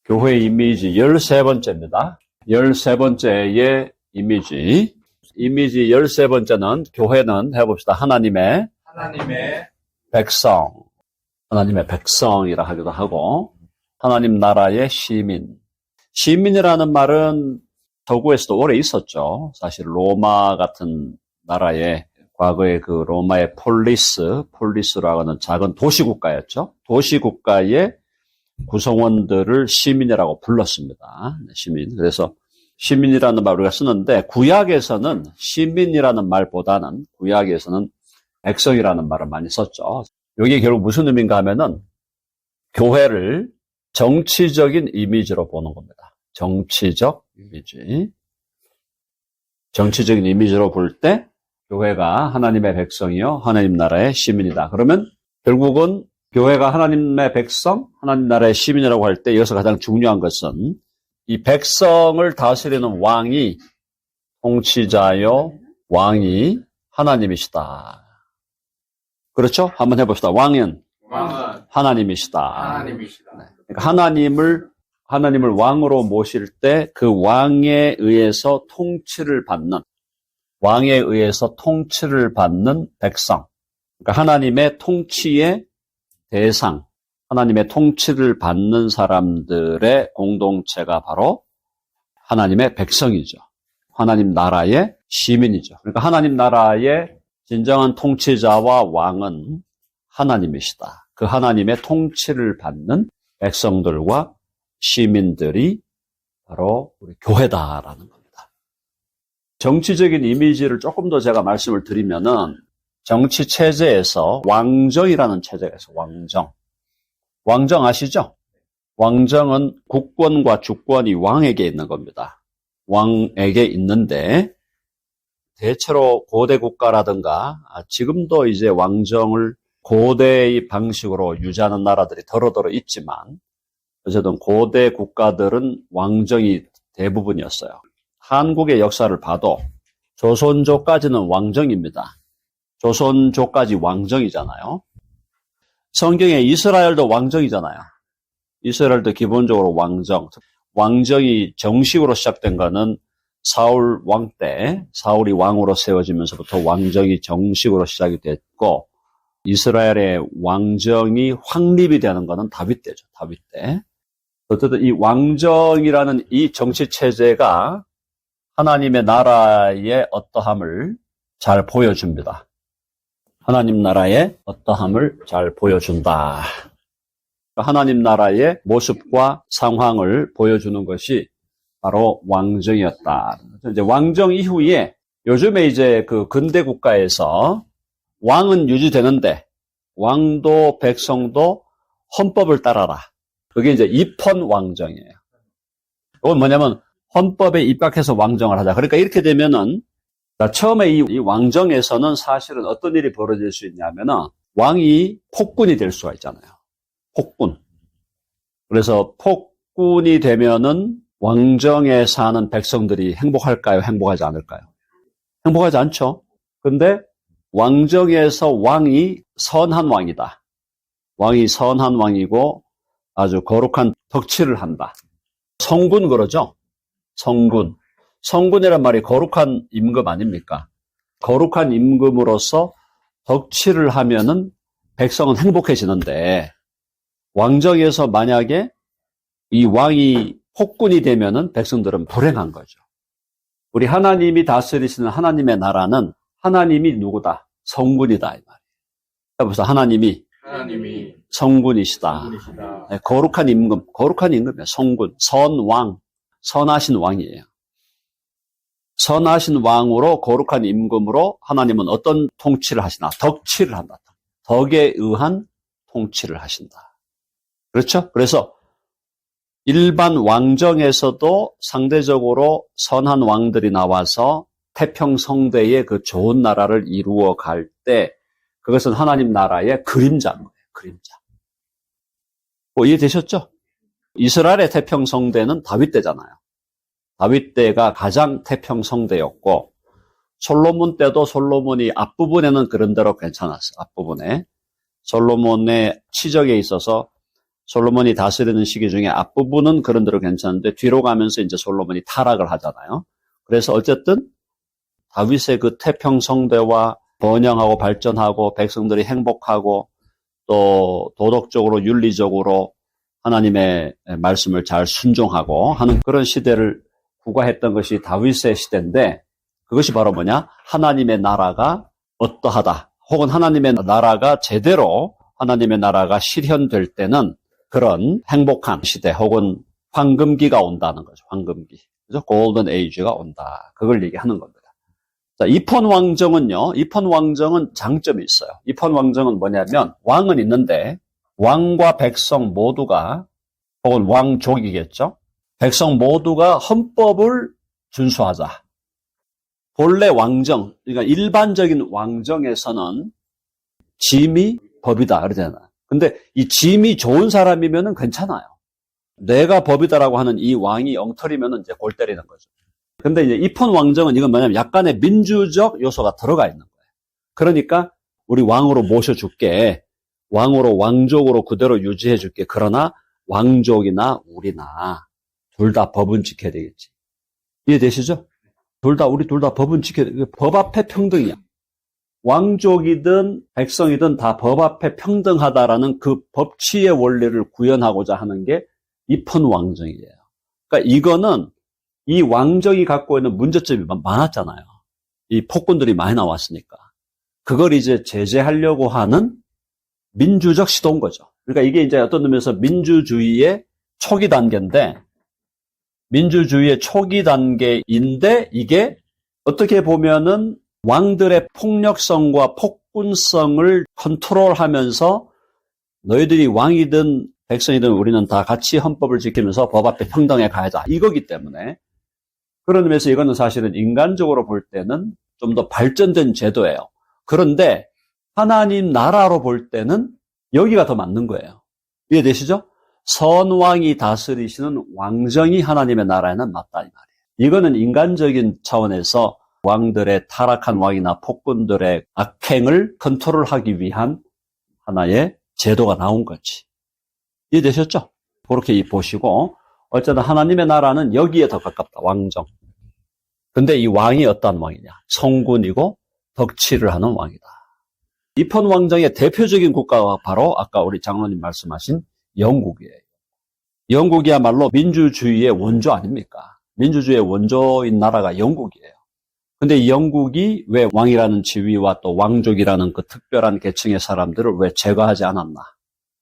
교회 이미지 13번째입니다. 13번째의 이미지 13번째는 교회는 해봅시다. 하나님의 백성. 하나님의 백성이라 하기도 하고, 하나님 나라의 시민. 시민이라는 말은 서구에서도 오래 있었죠. 사실 로마 같은 나라에 과거에 그 로마의 폴리스라고 하는 작은 도시국가였죠. 도시국가의 구성원들을 시민이라고 불렀습니다. 시민. 그래서 시민이라는 말을 우리가 쓰는데, 구약에서는 시민이라는 말보다는 구약에서는 백성이라는 말을 많이 썼죠. 이게 결국 무슨 의미인가 하면은 교회를 정치적인 이미지로 보는 겁니다. 정치적 이미지. 정치적인 이미지로 볼 때 교회가 하나님의 백성이요, 하나님 나라의 시민이다. 그러면 결국은 교회가 하나님의 백성, 하나님 나라의 시민이라고 할 때 여기서 가장 중요한 것은 이 백성을 다스리는 왕이, 통치자요, 왕이 하나님이시다. 그렇죠? 한번 해봅시다. 왕은 하나님이시다. 그러니까 하나님을 왕으로 모실 때 그 왕에 의해서 통치를 받는 백성. 그러니까 하나님의 통치의 대상, 하나님의 통치를 받는 사람들의 공동체가 바로 하나님의 백성이죠. 하나님 나라의 시민이죠. 그러니까 하나님 나라의 진정한 통치자와 왕은 하나님이시다. 그 하나님의 통치를 받는 백성들과 시민들이 바로 우리 교회다라는 겁니다. 정치적인 이미지를 조금 더 제가 말씀을 드리면은, 정치 체제에서 왕정이라는 체제가 있어요. 왕정 아시죠? 왕정은 국권과 주권이 왕에게 있는 겁니다. 왕에게 있는데, 대체로 고대 국가라든가, 지금도 이제 왕정을 고대의 방식으로 유지하는 나라들이 더러더러 있지만, 어쨌든 고대 국가들은 왕정이 대부분이었어요. 한국의 역사를 봐도 조선조까지는 왕정입니다. 조선조까지 왕정이잖아요. 성경에 이스라엘도 왕정이잖아요. 이스라엘도 기본적으로 왕정이 정식으로 시작된 거는 사울 왕 때, 사울이 왕으로 세워지면서부터 왕정이 정식으로 시작이 됐고, 이스라엘의 왕정이 확립이 되는 거는 다윗 때죠. 다윗 때. 어쨌든 이 왕정이라는 이 정치 체제가 하나님의 나라의 어떠함을 잘 보여줍니다. 하나님 나라의 어떠함을 잘 보여준다. 하나님 나라의 모습과 상황을 보여주는 것이 바로 왕정이었다. 이제 왕정 이후에 요즘에 이제 그 근대 국가에서 왕은 유지되는데 왕도 백성도 헌법을 따라라. 그게 이제 입헌 왕정이에요. 이건 뭐냐면 헌법에 입각해서 왕정을 하자. 그러니까 이렇게 되면은, 처음에 이 왕정에서는 사실은 어떤 일이 벌어질 수 있냐면은 왕이 폭군이 될 수가 있잖아요. 폭군. 그래서 폭군이 되면은 왕정에 사는 백성들이 행복할까요? 행복하지 않을까요? 행복하지 않죠. 근데 왕정에서 왕이 선한 왕이다. 왕이 선한 왕이고 아주 거룩한 덕치를 한다. 성군 그러죠? 성군. 성군이란 말이 거룩한 임금 아닙니까? 거룩한 임금으로서 덕치를 하면은 백성은 행복해지는데, 왕정에서 만약에 이 왕이 폭군이 되면은 백성들은 불행한 거죠. 우리 하나님이 다스리시는 하나님의 나라는 하나님이 누구다? 성군이다 이 말이에요. 그래서 하나님이 성군이시다. 네, 거룩한 임금이에요. 성군, 선왕, 선하신 왕이에요. 선하신 왕으로 거룩한 임금으로 하나님은 어떤 통치를 하시나? 덕치를 한다. 덕에 의한 통치를 하신다. 그렇죠? 그래서 일반 왕정에서도 상대적으로 선한 왕들이 나와서 태평성대의 그 좋은 나라를 이루어 갈 때 그것은 하나님 나라의 그림자인 거예요. 그림자. 이해되셨죠? 이스라엘의 태평성대는 다윗 때잖아요. 다윗 때가 가장 태평성대였고, 솔로몬 때도 솔로몬이 앞부분에는 그런 대로 괜찮았어요. 앞부분에. 솔로몬의 치적에 있어서 솔로몬이 다스리는 시기 중에 앞부분은 그런 대로 괜찮은데 뒤로 가면서 이제 솔로몬이 타락을 하잖아요. 그래서 어쨌든 다윗의 그 태평성대와 번영하고 발전하고 백성들이 행복하고 또 도덕적으로 윤리적으로 하나님의 말씀을 잘 순종하고 하는 그런 시대를 구가했던 것이 다윗의 시대인데 그것이 바로 뭐냐? 하나님의 나라가 어떠하다. 혹은 하나님의 나라가 제대로 하나님의 나라가 실현될 때는 그런 행복한 시대 혹은 황금기가 온다는 거죠. 황금기. 그죠? 골든 에이지가 온다. 그걸 얘기하는 겁니다. 자, 이폰 왕정은요. 이폰 왕정은 장점이 있어요. 이폰 왕정은 뭐냐면 왕은 있는데 왕과 백성 모두가 혹은 왕족이겠죠. 백성 모두가 헌법을 준수하자. 본래 왕정, 그러니까 일반적인 왕정에서는 짐이 법이다 그러잖아. 근데 이 짐이 좋은 사람이면은 괜찮아요. 내가 법이다라고 하는 이 왕이 엉터리면은 이제 골 때리는 거죠. 근데 이제 이폰 왕정은 이건 뭐냐면 약간의 민주적 요소가 들어가 있는 거예요. 그러니까 우리 왕으로 모셔줄게. 왕으로 왕족으로 그대로 유지해줄게. 그러나 왕족이나 우리나 둘 다 법은 지켜야 되겠지. 이해되시죠? 우리 둘 다 법은 지켜야 돼. 법 앞에 평등이야. 왕족이든 백성이든 다 법 앞에 평등하다라는 그 법치의 원리를 구현하고자 하는 게 이폰 왕정이에요. 그러니까 이거는 이 왕정이 갖고 있는 문제점이 많았잖아요. 이 폭군들이 많이 나왔으니까. 그걸 이제 제재하려고 하는 민주적 시도인 거죠. 그러니까 이게 이제 어떤 의미에서 민주주의의 초기 단계인데, 민주주의의 초기 단계인데, 이게 어떻게 보면은 왕들의 폭력성과 폭군성을 컨트롤하면서 너희들이 왕이든 백성이든 우리는 다 같이 헌법을 지키면서 법 앞에 평등해 가야자. 이거기 때문에 그런 의미에서 이거는 사실은 인간적으로 볼 때는 좀 더 발전된 제도예요. 그런데 하나님 나라로 볼 때는 여기가 더 맞는 거예요. 이해되시죠? 선왕이 다스리시는 왕정이 하나님의 나라에는 맞다 이 말이에요. 이거는 인간적인 차원에서 왕들의 타락한 왕이나 폭군들의 악행을 컨트롤하기 위한 하나의 제도가 나온 거지. 이해되셨죠? 그렇게 보시고 어쨌든 하나님의 나라는 여기에 더 가깝다. 왕정. 근데 이 왕이 어떤 왕이냐? 성군이고 덕치를 하는 왕이다. 이폰 왕정의 대표적인 국가가 바로 아까 우리 장로님 말씀하신 영국이에요. 영국이야말로 민주주의의 원조 아닙니까? 민주주의의 원조인 나라가 영국이에요. 근데 이 영국이 왜 왕이라는 지위와 또 왕족이라는 그 특별한 계층의 사람들을 왜 제거하지 않았나?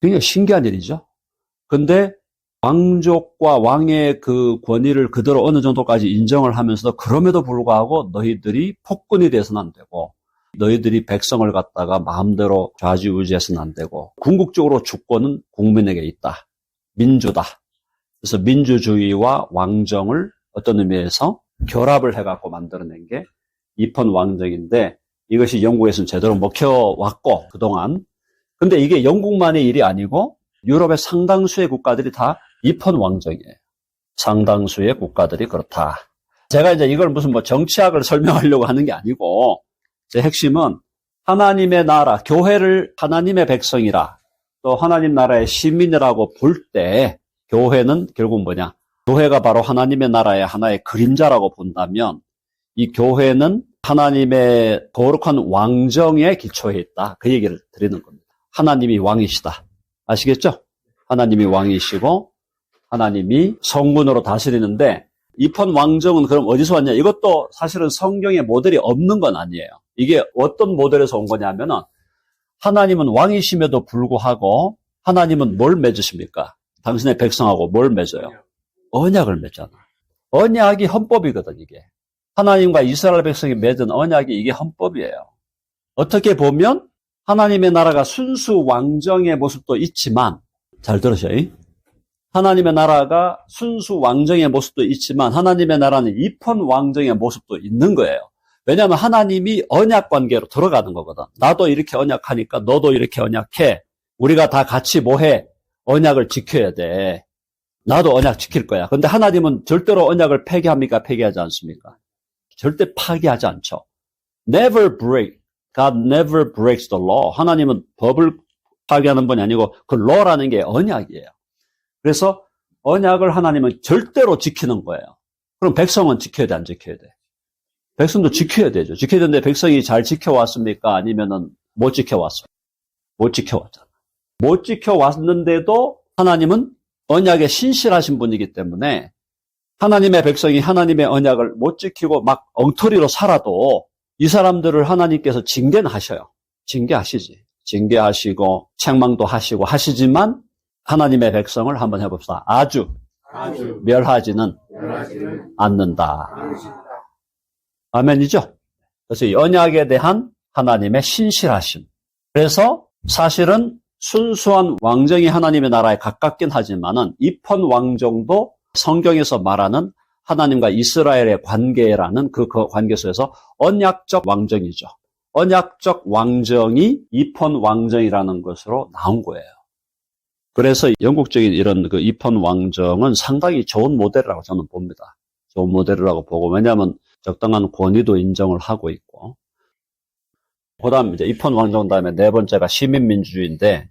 굉장히 신기한 일이죠. 근데 왕족과 왕의 그 권위를 그대로 어느 정도까지 인정을 하면서도 그럼에도 불구하고 너희들이 폭군이 돼서는 안 되고 너희들이 백성을 갖다가 마음대로 좌지우지해서는 안 되고 궁극적으로 주권은 국민에게 있다. 민주다. 그래서 민주주의와 왕정을 어떤 의미에서 결합을 해갖고 만들어낸 게 이폰 왕정인데 이것이 영국에서는 제대로 먹혀왔고 그동안 근데 이게 영국만의 일이 아니고 유럽의 상당수의 국가들이 다 이폰 왕정이에요. 상당수의 국가들이 그렇다. 제가 이제 이걸 무슨 뭐 정치학을 설명하려고 하는 게 아니고 제 핵심은 하나님의 나라, 교회를 하나님의 백성이라 또 하나님 나라의 시민이라고 볼 때 교회는 결국 뭐냐? 교회가 바로 하나님의 나라의 하나의 그림자라고 본다면 이 교회는 하나님의 거룩한 왕정에 기초해 있다. 그 얘기를 드리는 겁니다. 하나님이 왕이시다. 아시겠죠? 하나님이 왕이시고 하나님이 성군으로 다스리는데 이폰 왕정은 그럼 어디서 왔냐? 이것도 사실은 성경에 모델이 없는 건 아니에요. 이게 어떤 모델에서 온 거냐면은 하나님은 왕이심에도 불구하고 하나님은 뭘 맺으십니까? 당신의 백성하고 뭘 맺어요? 언약을 맺잖아. 언약이 헌법이거든 이게. 하나님과 이스라엘 백성이 맺은 언약이 이게 헌법이에요. 어떻게 보면 하나님의 나라가 순수 왕정의 모습도 있지만 잘 들으셔요. 하나님의 나라가 순수 왕정의 모습도 있지만 하나님의 나라는 이폰 왕정의 모습도 있는 거예요. 왜냐하면 하나님이 언약 관계로 들어가는 거거든. 나도 이렇게 언약하니까 너도 이렇게 언약해. 우리가 다 같이 뭐해? 언약을 지켜야 돼. 나도 언약 지킬 거야. 근데 하나님은 절대로 언약을 폐기합니까? 폐기하지 않습니까? 절대 파기하지 않죠. Never break. God never breaks the law. 하나님은 법을 파기하는 분이 아니고 그 law라는 게 언약이에요. 그래서 언약을 하나님은 절대로 지키는 거예요. 그럼 백성은 지켜야 돼, 안 지켜야 돼? 백성도 지켜야 되죠. 지켜야 되는데 백성이 잘 지켜왔습니까? 아니면은 못 지켜왔습니까? 못 지켜왔잖아. 못 지켜왔는데도 하나님은 언약에 신실하신 분이기 때문에 하나님의 백성이 하나님의 언약을 못 지키고 막 엉터리로 살아도 이 사람들을 하나님께서 징계는 하셔요. 징계하시지. 징계하시고 책망도 하시고 하시지만 하나님의 백성을 한번 해봅시다. 아주 멸하지는 않는다. 아멘이죠? 그래서 이 언약에 대한 하나님의 신실하심. 그래서 사실은 순수한 왕정이 하나님의 나라에 가깝긴 하지만은 입헌 왕정도 성경에서 말하는 하나님과 이스라엘의 관계라는 그 관계 속에서 언약적 왕정이죠. 언약적 왕정이 입헌 왕정이라는 것으로 나온 거예요. 그래서 영국적인 이런 그 입헌 왕정은 상당히 좋은 모델이라고 저는 봅니다. 좋은 모델이라고 보고, 왜냐하면 적당한 권위도 인정을 하고 있고. 그 다음 이제 입헌 왕정 다음에 네 번째가 시민민주주의인데,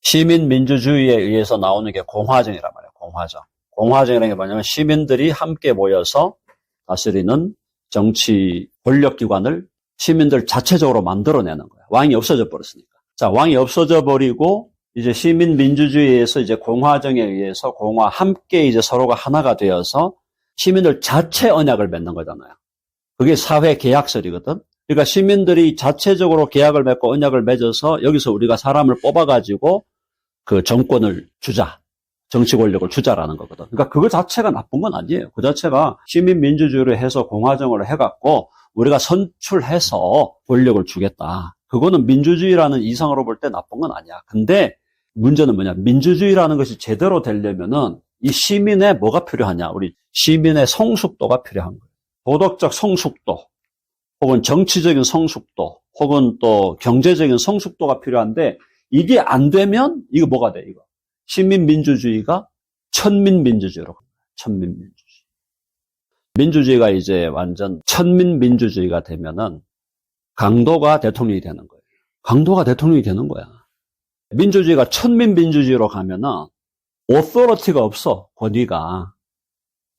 시민민주주의에 의해서 나오는 게 공화정이란 말이에요. 공화정. 공화정이라는 게 뭐냐면 시민들이 함께 모여서 다스리는 정치 권력기관을 시민들 자체적으로 만들어내는 거예요. 왕이 없어져 버렸으니까. 자, 왕이 없어져 버리고 이제 시민민주주의에서 이제 공화정에 의해서 함께 이제 서로가 하나가 되어서 시민들 자체 언약을 맺는 거잖아요. 그게 사회 계약설이거든. 그러니까 시민들이 자체적으로 계약을 맺고 언약을 맺어서 여기서 우리가 사람을 뽑아가지고 그 정권을 주자. 정치 권력을 주자라는 거거든. 그러니까 그거 자체가 나쁜 건 아니에요. 그 자체가 시민민주주의를 해서 공화정을 해갖고 우리가 선출해서 권력을 주겠다. 그거는 민주주의라는 이상으로 볼 때 나쁜 건 아니야. 근데 문제는 뭐냐. 민주주의라는 것이 제대로 되려면은 이 시민의 뭐가 필요하냐. 우리 시민의 성숙도가 필요한 거예요. 도덕적 성숙도, 혹은 정치적인 성숙도, 혹은 또 경제적인 성숙도가 필요한데 이게 안 되면 이거 뭐가 돼, 이거. 시민민주주의가 천민민주주의로 갑니다. 천민민주주의. 민주주의가 이제 완전 천민민주주의가 되면은 강도가 대통령이 되는 거예요. 강도가 대통령이 되는 거야. 민주주의가 천민민주주의로 가면은 오토리티가 없어. 권위가.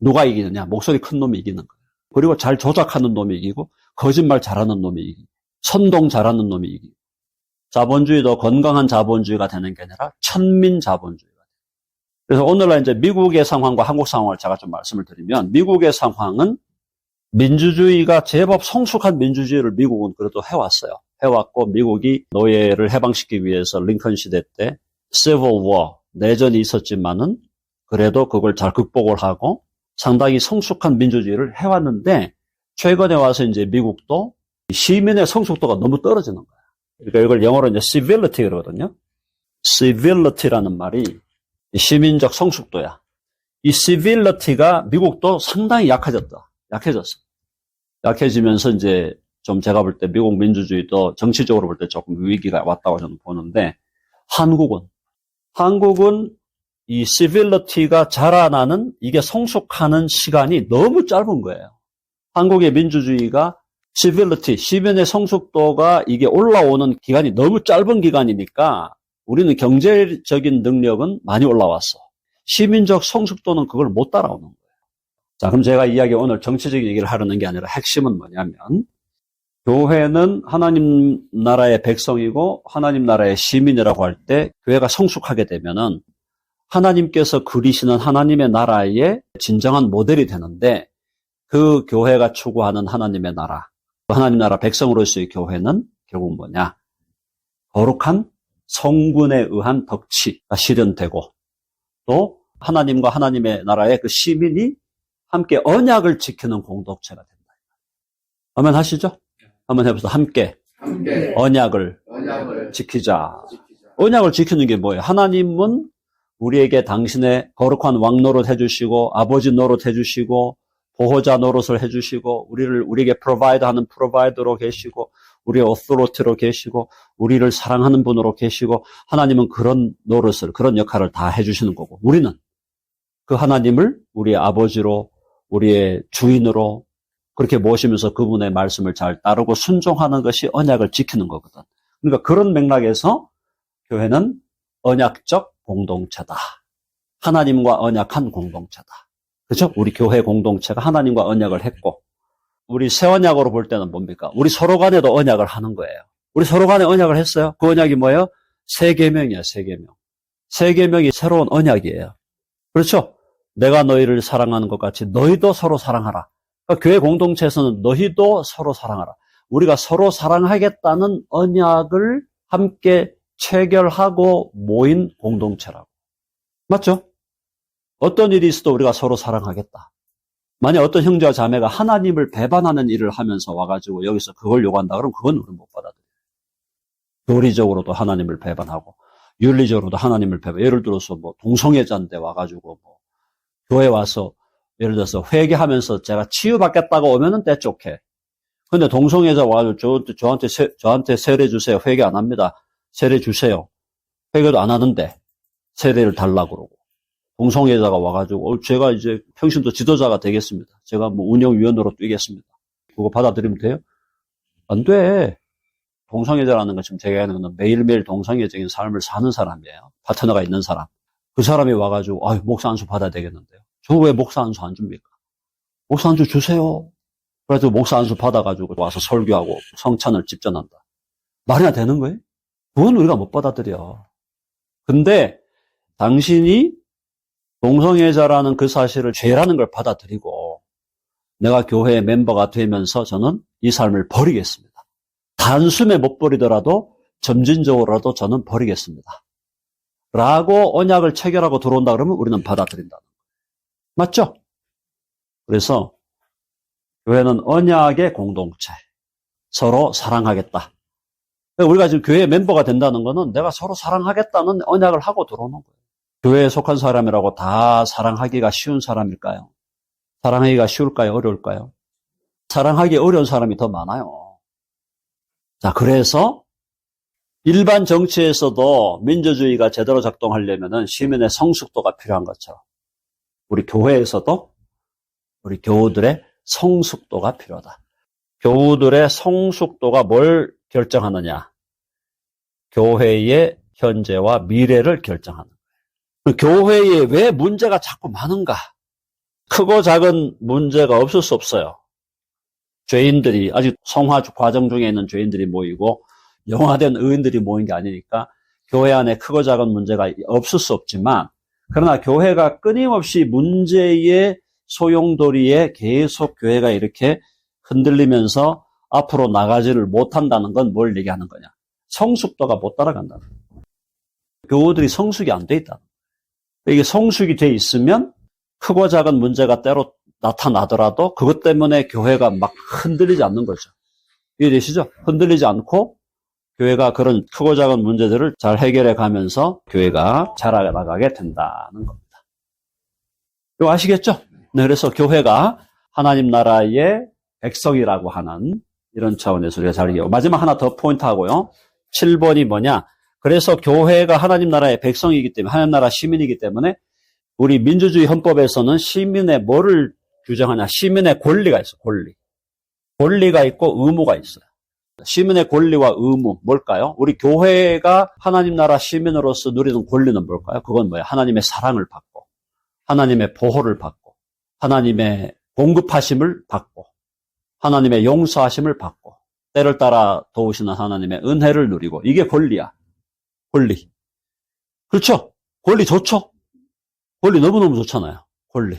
누가 이기느냐? 목소리 큰 놈이 이기는 거야. 그리고 잘 조작하는 놈이 이기고 거짓말 잘하는 놈이 이기고 선동 잘하는 놈이 이기고. 자본주의도 건강한 자본주의가 되는 게 아니라 천민 자본주의가 돼요. 그래서 오늘날 이제 미국의 상황과 한국 상황을 제가 좀 말씀을 드리면, 미국의 상황은 민주주의가 제법 성숙한 민주주의를 미국은 그래도 해왔어요. 해왔고, 미국이 노예를 해방시키기 위해서 링컨 시대 때 Civil War, 내전이 있었지만은 그래도 그걸 잘 극복을 하고 상당히 성숙한 민주주의를 해왔는데, 최근에 와서 이제 미국도 시민의 성숙도가 너무 떨어지는 거예요. 그러니까 이걸 영어로 이제 civility 그러거든요. civility라는 말이 시민적 성숙도야. 이 civility가 미국도 상당히 약해졌다. 약해지면서 이제 좀 제가 볼 때 미국 민주주의도 정치적으로 볼 때 조금 위기가 왔다고 저는 보는데, 한국은 이 civility가 자라나는, 이게 성숙하는 시간이 너무 짧은 거예요. 한국의 민주주의가 civility, 시민의 성숙도가 이게 올라오는 기간이 너무 짧은 기간이니까 우리는 경제적인 능력은 많이 올라왔어. 시민적 성숙도는 그걸 못 따라오는 거예요. 자, 그럼 제가 오늘 정치적인 얘기를 하려는 게 아니라 핵심은 뭐냐면, 교회는 하나님 나라의 백성이고 하나님 나라의 시민이라고 할 때 교회가 성숙하게 되면은 하나님께서 그리시는 하나님의 나라의 진정한 모델이 되는데, 그 교회가 추구하는 하나님의 나라, 하나님 나라 백성으로서의 교회는 결국 뭐냐? 거룩한 성군에 의한 덕치가 실현되고, 또 하나님과 하나님의 나라의 그 시민이 함께 언약을 지키는 공동체가 된다. 아멘 하시죠? 한번 해보세요. 함께 언약을 지키자. 언약을 지키는 게 뭐예요? 하나님은 우리에게 당신의 거룩한 왕 노릇 해주시고, 아버지 노릇 해주시고, 보호자 노릇을 해주시고, 우리에게 프로바이더하는 프로바이더로 계시고, 우리의 오토리티로 계시고, 우리를 사랑하는 분으로 계시고, 하나님은 그런 노릇을, 그런 역할을 다 해주시는 거고, 우리는 그 하나님을 우리의 아버지로, 우리의 주인으로 그렇게 모시면서 그분의 말씀을 잘 따르고 순종하는 것이 언약을 지키는 거거든. 그러니까 그런 맥락에서 교회는 언약적 공동체다. 하나님과 언약한 공동체다. 그렇죠? 우리 교회 공동체가 하나님과 언약을 했고, 우리 새 언약으로 볼 때는 뭡니까? 우리 서로 간에도 언약을 하는 거예요. 우리 서로 간에 언약을 했어요. 그 언약이 뭐예요? 새 계명이에요, 새 계명. 새 계명이 새로운 언약이에요. 그렇죠? 내가 너희를 사랑하는 것 같이 너희도 서로 사랑하라. 그러니까 교회 공동체에서는 너희도 서로 사랑하라. 우리가 서로 사랑하겠다는 언약을 함께 체결하고 모인 공동체라고. 맞죠? 어떤 일이 있어도 우리가 서로 사랑하겠다. 만약 어떤 형제와 자매가 하나님을 배반하는 일을 하면서 와가지고 여기서 그걸 요구한다 그러면 그건 우리는 못 받아들여요. 교리적으로도 하나님을 배반하고 윤리적으로도 하나님을 배반. 예를 들어서 뭐 동성애자인데 와가지고 뭐 교회 와서 예를 들어서 회개하면서 제가 치유받겠다고 오면은 that's okay. 근데 동성애자 와가지고 저한테 세례 주세요. 회개 안 합니다. 세례 주세요. 회개도 안 하는데 세례를 달라고 그러고. 동성애자가 와가지고 제가 이제 평신도 지도자가 되겠습니다. 제가 뭐 운영위원으로 뛰겠습니다. 그거 받아들이면 돼요? 안 돼. 동성애자라는 건 지금 제가 하는 건 매일매일 동성애적인 삶을 사는 사람이에요. 파트너가 있는 사람. 그 사람이 와가지고 목사 안수 받아야 되겠는데요. 저 왜 목사 안수 안 줍니까? 목사 안수 주세요. 그래서 목사 안수 받아가지고 와서 설교하고 성찬을 집전한다. 말이나 되는 거예요? 그건 우리가 못 받아들여. 근데 당신이 동성애자라는 그 사실을 죄라는 걸 받아들이고 내가 교회의 멤버가 되면서 저는 이 삶을 버리겠습니다. 단숨에 못 버리더라도 점진적으로라도 저는 버리겠습니다. 라고 언약을 체결하고 들어온다 그러면 우리는 받아들인다. 맞죠? 그래서 교회는 언약의 공동체, 서로 사랑하겠다. 우리가 지금 교회 멤버가 된다는 거는 내가 서로 사랑하겠다는 언약을 하고 들어오는 거예요. 교회에 속한 사람이라고 다 사랑하기가 쉬운 사람일까요? 사랑하기가 쉬울까요? 어려울까요? 사랑하기 어려운 사람이 더 많아요. 자, 그래서 일반 정치에서도 민주주의가 제대로 작동하려면 시민의 성숙도가 필요한 것처럼 우리 교회에서도 우리 교우들의 성숙도가 필요하다. 교우들의 성숙도가 뭘 결정하느냐? 교회의 현재와 미래를 결정하는 거예요. 교회에 왜 문제가 자꾸 많은가? 크고 작은 문제가 없을 수 없어요. 죄인들이 아직 성화 과정 중에 있는 죄인들이 모이고 영화된 의인들이 모인 게 아니니까 교회 안에 크고 작은 문제가 없을 수 없지만 그러나 교회가 끊임없이 문제의 소용돌이에 계속 교회가 이렇게 흔들리면서 앞으로 나가지를 못한다는 건 뭘 얘기하는 거냐? 성숙도가 못 따라간다는 거예요. 교우들이 성숙이 안 돼 있다. 이게 성숙이 돼 있으면 크고 작은 문제가 때로 나타나더라도 그것 때문에 교회가 막 흔들리지 않는 거죠. 이해되시죠? 흔들리지 않고 교회가 그런 크고 작은 문제들을 잘 해결해 가면서 교회가 자라나가게 된다는 겁니다. 이거 아시겠죠? 네, 그래서 교회가 하나님 나라의 백성이라고 하는 이런 차원에서 우리가 잘 이해하고 마지막 하나 더 포인트 하고요. 7번이 뭐냐? 그래서 교회가 하나님 나라의 백성이기 때문에 하나님 나라 시민이기 때문에 우리 민주주의 헌법에서는 시민의 뭐를 규정하냐? 시민의 권리가 있어. 권리가 있고 의무가 있어요. 시민의 권리와 의무 뭘까요? 우리 교회가 하나님 나라 시민으로서 누리는 권리는 뭘까요? 그건 뭐예요? 하나님의 사랑을 받고 하나님의 보호를 받고 하나님의 공급하심을 받고 하나님의 용서하심을 받고 때를 따라 도우시는 하나님의 은혜를 누리고 이게 권리야. 권리. 그렇죠? 권리 좋죠? 권리 너무너무 좋잖아요. 권리.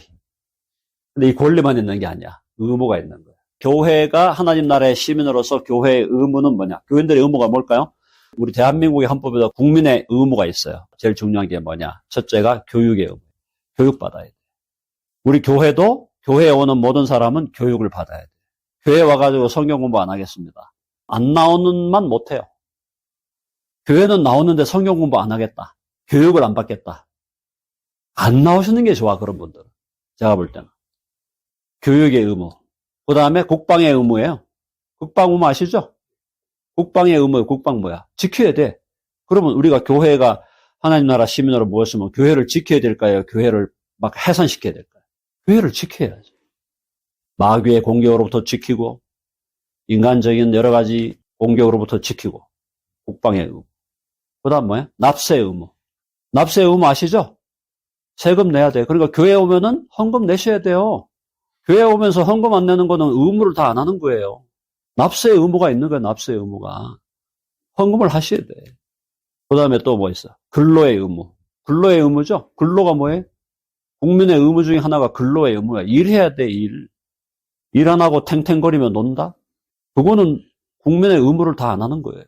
근데 이 권리만 있는 게 아니야. 의무가 있는 거예요. 교회가 하나님 나라의 시민으로서 교회의 의무는 뭐냐? 교인들의 의무가 뭘까요? 우리 대한민국의 헌법에도 국민의 의무가 있어요. 제일 중요한 게 뭐냐? 첫째가 교육의 의무. 교육받아야 돼. 우리 교회도 교회에 오는 모든 사람은 교육을 받아야 돼. 교회에 와가지고 성경 공부 안 하겠습니다. 안 나오는만 못해요. 교회는 나오는데 성경 공부 안 하겠다. 교육을 안 받겠다. 안 나오시는 게 좋아, 그런 분들은. 제가 볼 때는. 교육의 의무. 그 다음에 국방의 의무예요. 국방 의무 아시죠? 국방의 의무예요. 국방 뭐야? 지켜야 돼. 그러면 우리가 교회가 하나님 나라 시민으로 모였으면 교회를 지켜야 될까요? 교회를 막 해산시켜야 될까요? 교회를 지켜야죠. 마귀의 공격으로부터 지키고 인간적인 여러 가지 공격으로부터 지키고 국방의 의무. 그 다음 뭐야? 납세의 의무. 납세의 의무 아시죠? 세금 내야 돼. 그러니까 교회 오면은 헌금 내셔야 돼요. 교회 오면서 헌금 안 내는 거는 의무를 다 안 하는 거예요. 납세의 의무가 있는 거예요, 납세의 의무가. 헌금을 하셔야 돼. 그 다음에 또 뭐 있어? 근로의 의무. 근로의 의무죠? 근로가 뭐예요? 국민의 의무 중에 하나가 근로의 의무야. 일해야 돼, 일. 일 안 하고 탱탱거리면 논다? 그거는 국민의 의무를 다 안 하는 거예요.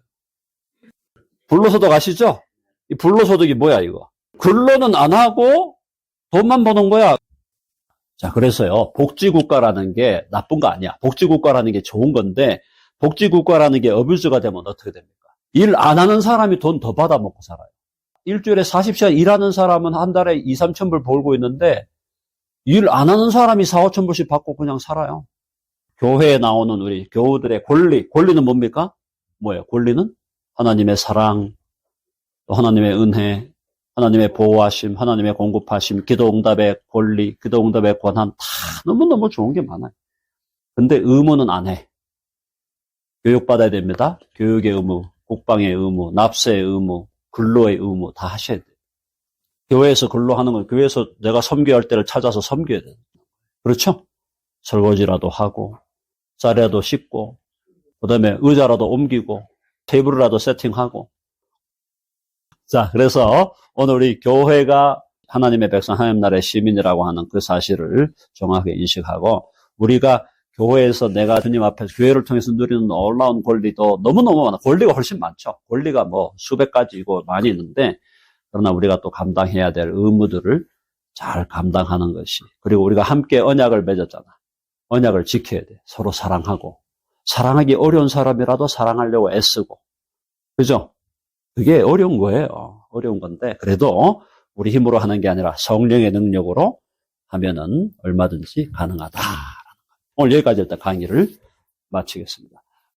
불로소득 아시죠? 이 불로소득이 뭐야, 이거? 근로는 안 하고 돈만 버는 거야. 자, 그래서요, 복지국가라는 게 나쁜 거 아니야. 복지국가라는 게 좋은 건데, 복지국가라는 게 어뷰즈가 되면 어떻게 됩니까? 일 안 하는 사람이 돈 더 받아먹고 살아요. 일주일에 40시간 일하는 사람은 한 달에 2, 3천 불 벌고 있는데, 일 안 하는 사람이 4, 5천 불씩 받고 그냥 살아요. 교회에 나오는 우리 교우들의 권리. 권리는 뭡니까? 뭐예요? 권리는? 하나님의 사랑, 또 하나님의 은혜, 하나님의 보호하심, 하나님의 공급하심, 기도응답의 권리, 기도응답의 권한 다 너무너무 좋은 게 많아요. 근데 의무는 안 해. 교육받아야 됩니다. 교육의 의무, 국방의 의무, 납세의 의무, 근로의 의무 다 하셔야 돼요. 교회에서 근로하는 건 교회에서 내가 섬겨야 할 때를 찾아서 섬겨야 돼요. 그렇죠? 설거지라도 하고 쌀이라도 씻고 그다음에 의자라도 옮기고 테이블이라도 세팅하고. 자, 그래서 오늘 우리 교회가 하나님의 백성, 하나님 나라의 시민이라고 하는 그 사실을 정확하게 인식하고 우리가 교회에서 내가 주님 앞에서 교회를 통해서 누리는 놀라운 권리도 너무너무 많아. 권리가 훨씬 많죠. 권리가 뭐 수백 가지고 많이 있는데 그러나 우리가 또 감당해야 될 의무들을 잘 감당하는 것이. 그리고 우리가 함께 언약을 맺었잖아. 언약을 지켜야 돼. 서로 사랑하고. 사랑하기 어려운 사람이라도 사랑하려고 애쓰고. 그죠? 그게 어려운 거예요. 어려운 건데 그래도 우리 힘으로 하는 게 아니라 성령의 능력으로 하면은 얼마든지 가능하다. 오늘 여기까지 일단 강의를 마치겠습니다.